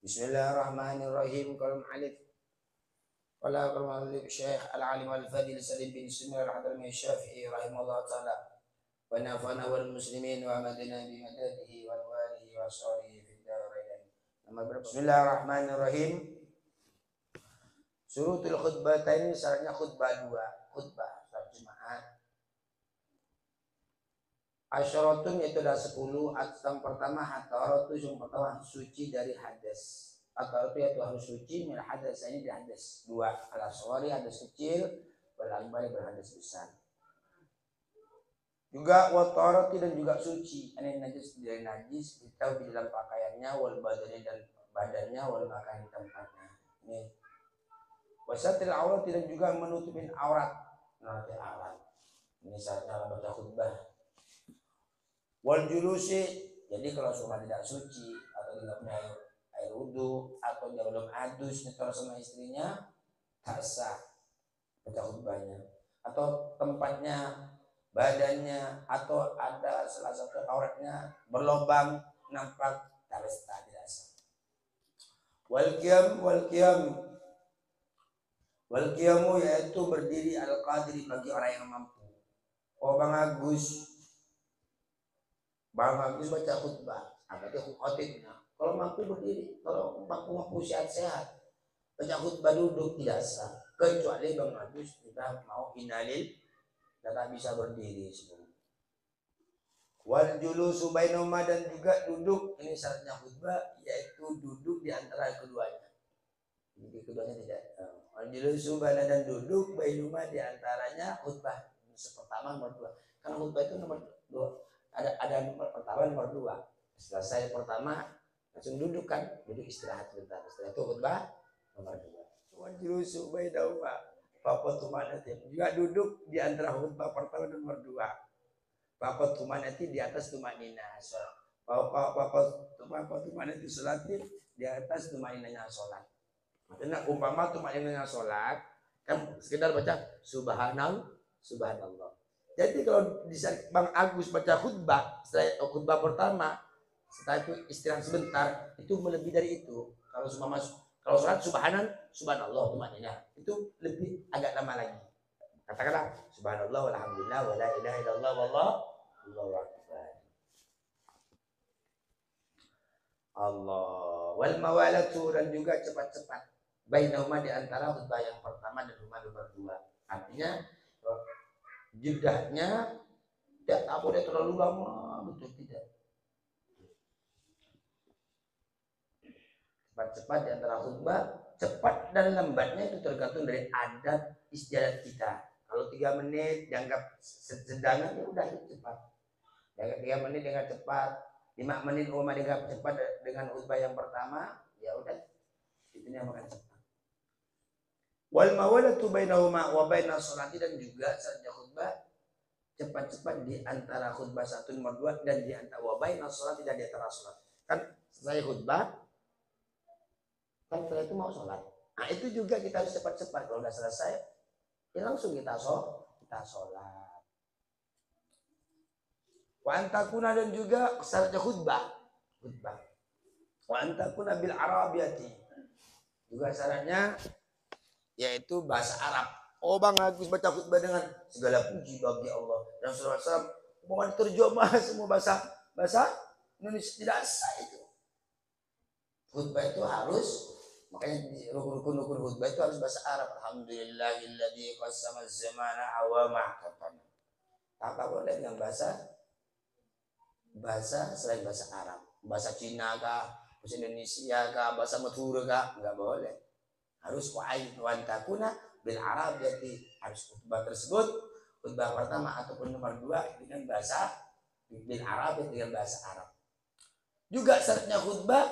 Bismillahirrahmanirrahim. Qalam alif. Qala qalam alif Syekh Al-Alim Al-Fadil Salim bin Ismail Al-Hadrami Syafi'i rahimahullah ta'ala. Wa nafa'ana wal muslimin wa amadina bi madadihi wa walihi wa sahbihi fid darain. Bismillahirrahmanirrahim. Surutul khutbatain, syaratnya khutbah dua, khutbah salat Jumat. Asyaratun itu ada 10. Yang pertama hataratu, yang pertama suci dari hadas. Hataratu itu harus suci min hadas, ini dari hadas. Dua, al-asghari hadas kecil, wal akbar berhadas besar. Juga watarati dan juga suci, ini najis dari najis, kita di dalam pakaiannya, wal badannya dan badannya, wal makan tempatnya. Ini wasatil aurat dan juga menutupin aurat, menutupi aurat. Ini syaratnya baca khutbah. Wal julusi, jadi kalau sudah tidak suci atau tidak punya air wudhu atau dia belum adus nyetor sama istrinya, tak sah baca khutbahnya. Atau tempatnya, badannya, atau ada salah satu auratnya berlobang nampak, tak sah, tidak sah. Wal qiyamu yaitu berdiri al-qadiri bagi orang yang mampu. Oh Bang Agus baca khutbah, apa itu khutbahnya? Kalau mampu berdiri, kalau mampu sehat-sehat, baca khutbah duduk tidak sah. Kecuali Bang Agus kita mau inalil, tidak bisa berdiri semua. Wal julusu bainahuma dan juga duduk, ini syaratnya khutbah yaitu duduk di antara keduanya. Jadi keduanya tidak. Wal julusu bainahuma dan duduk bainahuma di antaranya khutbah. Pertama nomor 2. Karena khutbah itu nomor 2. Ada nomor pertama, nomor 2. Selesai pertama langsung duduk kan, duduk istirahat sebentar. Setelah itu khutbah nomor 2. Wal julusu bainahuma Bapak tumanati juga duduk di antara khutbah pertama dan nomor 2. Bapak tumanati di atas tumanina. Bapak tumanati sholatin di atas tumaninanya sholat. Karena umpama tumaninanya sholat kan sekedar baca subhanallah. Jadi kalau di Bang Agus baca khutbah, setelah khutbah pertama, setelah itu istirahat sebentar, itu melebihi dari itu. Kalau sholat subhanallah tumanina, itu lebih agak lama lagi. Katakanlah subhanallah walhamdulillah wala ilaha illallah wallahu akbar. Allah wal mawalatu dan juga cepat-cepat. Bainahuma di antara khutbah yang pertama dan khutbah nomor 2. Artinya jedahnya tidak boleh terlalu lama, betul tidak. Cepat-cepat di antara khutbah, cepat dan lambatnya itu tergantung dari adat istiadat kita. Kalau 3 menit dianggap sedang, ya udah cepat. Dianggap 3 menit dengan cepat, 5 menit dianggap cepat dengan khutbah yang pertama, ya udah itu yang makan cepat. Wal mawadatu bainahuma wa bainas sholati dan juga saja khutbah cepat-cepat di antara khutbah 1 nomor 2 dan di antara wa bainas sholati dan di antara sholat. Kan selesai khutbah, kan setelah itu mau sholat. Nah itu juga kita harus cepat-cepat. Kalau udah selesai, ya langsung kita sholat. Wa antakuna dan juga syaratnya khutbah. Wa antakuna bil arabiyati. Juga syaratnya yaitu bahasa Arab. Oh Bang Agus baca khutbah dengan segala puji bagi Allah dan Rasulullah. Mohon terjemah semua bahasa Indonesia tidak sah itu. Khutbah itu harus, makanya di rukun khutbah itu harus bahasa Arab. Alhamdulillahilladzi qassama az-zamana wa ma'katan. Tak boleh dengan bahasa selain bahasa Arab. Bahasa Cina kah, bahasa Indonesia kah, bahasa Madura kah, enggak boleh. Harus wa'antakuna bil arabiyati, harus khutbah tersebut khutbah pertama ataupun nomor 2 dengan bahasa bil arabiyati, dengan bahasa Arab. Juga syaratnya khutbah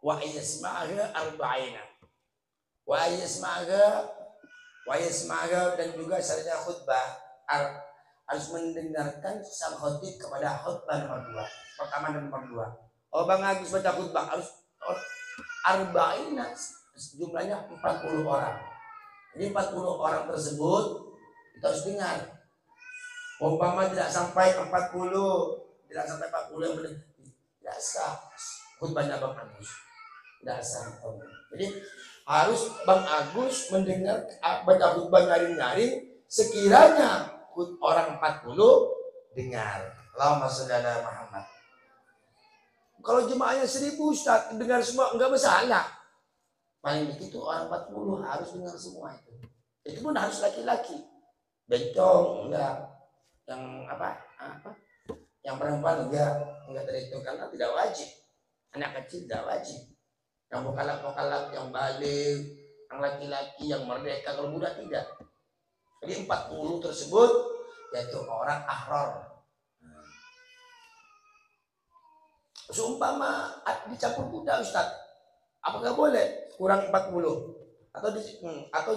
wa yasma'aha arba'ina. Wa yasma'aha dan juga syaratnya khutbah harus mendengarkan sang khotib kepada khutbah nomor 2, pertama dan nomor 2. Oh Bang Agus baca khutbah harus arba'ina, jumlahnya 40 orang. Jadi 40 orang tersebut kita harus dengar. Umpama tidak sampai 40 yang tidak sah khutbahnya Bang Agus. Tidak sah. Jadi harus Bang Agus mendengar baca khutbah nyaring-nyaring, sekiranya orang 40 dengar. Allahumma sholli ala Muhammad. Kalau jemaahnya 1000 Ustaz, dengar semua enggak masalah. Paling dikit itu orang 40 harus dengar semua itu. Itu pun harus laki-laki. Bencong enggak, yang apa? Yang perempuan enggak terhitung karena tidak wajib. Anak kecil tidak wajib. Yang vokalak yang balik, yang laki-laki, yang merdeka, kalau budak tidak. Jadi 40 tersebut yaitu orang ahror. Seumpama dicampur budak Ustaz, apakah boleh kurang 40? Atau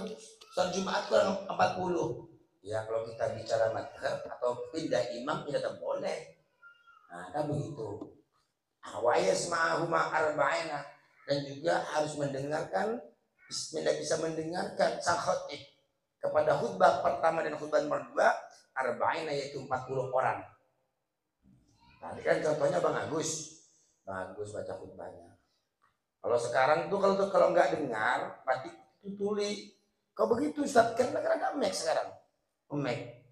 sholat Jumat kurang 40? Ya kalau kita bicara madhab atau pindah imam tidak boleh. Nah kan begitu. Wa yasma'ahuma arba'ina, dan juga harus mendengarkan bismillah, bisa mendengarkan sang khatib kepada khutbah pertama dan khutbah nomor 2 arba'ina, yaitu 40 orang. Tadi kan contohnya Bang Agus baca khutbahnya. Kalau sekarang tuh kalau nggak dengar berarti itu tuli. Kok begitu Ustaz? Karena ada mic sekarang. Mic.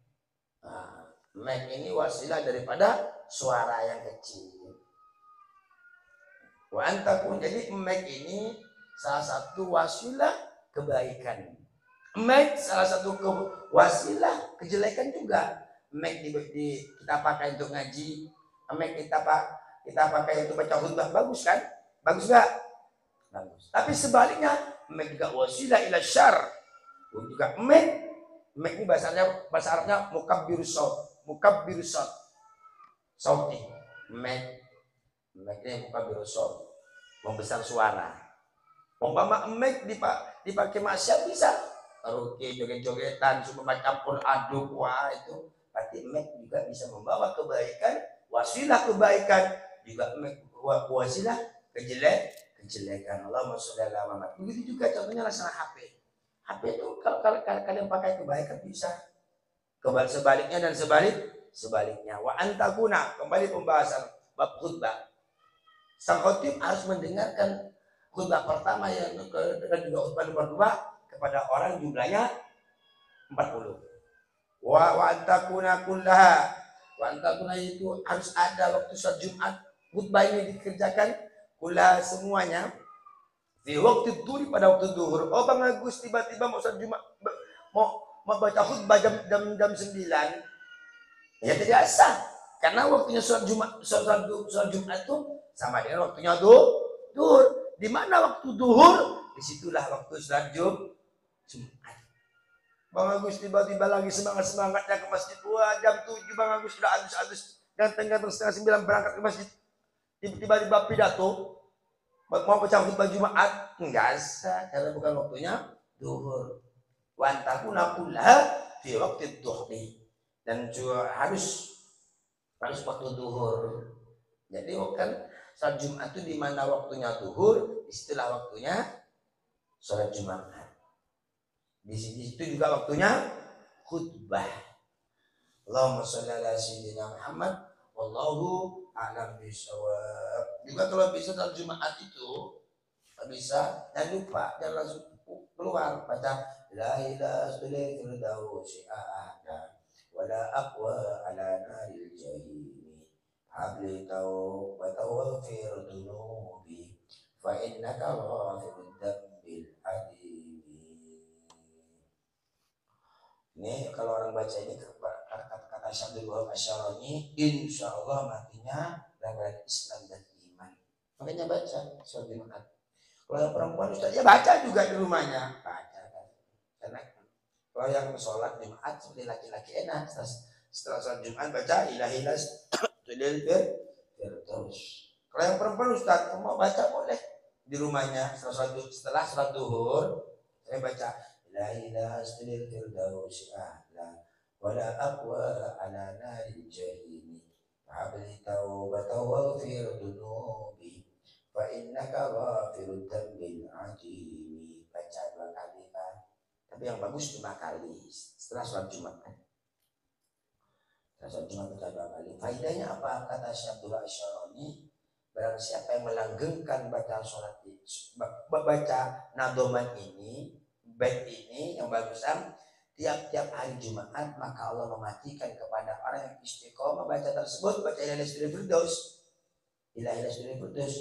Nah, mic ini wasilah daripada suara yang kecil. Wa antakun, jadi mic ini salah satu wasilah kebaikan. Mic salah satu wasilah kejelekan juga. Mic kita pakai untuk ngaji, mic kita pakai untuk baca khutbah, bagus kan? Bagus nggak? Bagus. Tapi sebaliknya, mic juga wasilah ila syarr. Juga mic ini bahasa Arabnya mukabbirus saut. Sauti. Mic ini mukabbirus saut, membesar suara. Umpama mic dipakai maksiat bisa. Karaoke, joget-jogetan, supaya campur aduk, wah itu. Berarti mic juga bisa membawa kebaikan, wasilah kebaikan, juga wasilah kejelekan. Allahumma sholli ala Muhammad. Begitu juga contohnya laksana HP. HP itu kalau kalian pakai kebaikan bisa. Sebaliknya dan sebaliknya. Wa antakuna, kembali pembahasan bab khutbah. Sang khatib harus mendengarkan khutbah pertama dan juga khutbah nomor 2 kepada orang jumlahnya 40. Wa antakuna kullaha. Wa antakuna itu harus ada waktu sholat Jumat. Khutbah ini dikerjakan kullaha semuanya di waktu duhur, pada waktu duhur. Oh Bang Agus tiba-tiba mau sholat Jumat, mau baca khutbah jam 9, ya tidak sah, karena waktunya sholat Jumat itu sama dengan waktunya duhur. Di mana waktu duhur? Disitulah waktu sholat Jumat. Bang Agus tiba-tiba lagi semangatnya ke masjid. Wah jam 7 Bang Agus sudah habis ganteng-ganteng setengah 9 berangkat ke masjid. Tiba-tiba pidato mau baca khutbah Jumat, enggak sah karena bukan waktunya duhur. Wa antakuna kullaha fi waqti dhuhri, dan juga harus waktu duhur. Jadi kan salat Jumat itu di mana waktunya duhur, istilah waktunya salat Jumat. Di situ juga waktunya khutbah. Allahumma sholli ala sayyidina Muhammad wallahu a'lam bishawab. Juga kalau bisa dalam Jumat itu bisa, jangan lupa, jangan langsung keluar baca la ilaha illallah sya'ada wala aqwa ala naril jahim habli tau wa tawfir dunubi fa innaka ghafirud dambil adim. Ini kalau orang baca ini kata Syabdul Wahab Asy'arani, insyaallah matinya dalam Islam dan iman. Makanya baca sholat Jumat. Kalau yang perempuan Ustaz ya baca juga di rumahnya, baca kan. Karena kalau yang sholat Jumat seperti laki-laki enak, setelah sholat Jumat baca ilahilas tulil terus. Kalau yang perempuan Ustaz mau baca boleh di rumahnya setelah sholat duhur, saya baca ilahilas tulil firdaus a'la wala aqwa ala naril jahim habli taubata wa fir dunubi fa innaka ghafirud dambil adim. Baca 2 kali kan, tapi yang bagus 5 kali setelah sholat Jumat kan. Setelah sholat Jumat baca 2 kali. Faedahnya apa? Kata Syabdul Asy'arani, barang siapa yang melanggengkan baca sholat baca nadoman ini, bait ini yang bagusan tiap-tiap hari Jumat, maka Allah mematikan kepada orang yang istiqomah baca tersebut, baca Ilahi Firdaus, Ilahi Firdaus,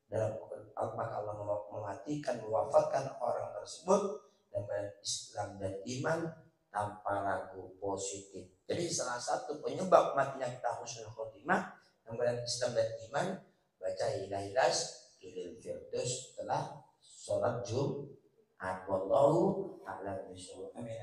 dalam maka Allah mematikan, mewafatkan orang tersebut dengan Islam dan iman tanpa ragu positif. Jadi salah satu penyebab matinya kita husnul khotimah dengan Islam dan iman, baca Ilahi Firdaus setelah sholat Jumat. Wallahu a'lam bishawab. Amin.